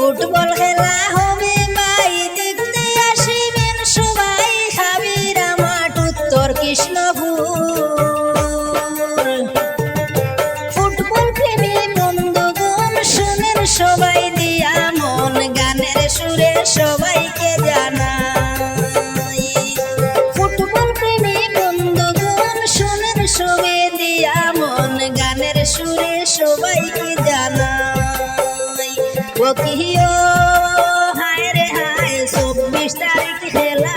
football খেলা হবে ভাই দেখতে আসিবেন সবাই হাবিরা মাঠ উত্তর কৃষ্ণপুর ফুটবল প্রেমী বন্ধুগণ শুনেন সবাই দিয়া মন গানের সুরে সবাইকে জানাই ফুটবল প্রেমী বন্ধুগণ শুনেন সবাই দিয়া মন গানের সুরে সবাইকে জানাই ও কি হায় রে হায় 24 তারিখ খেলা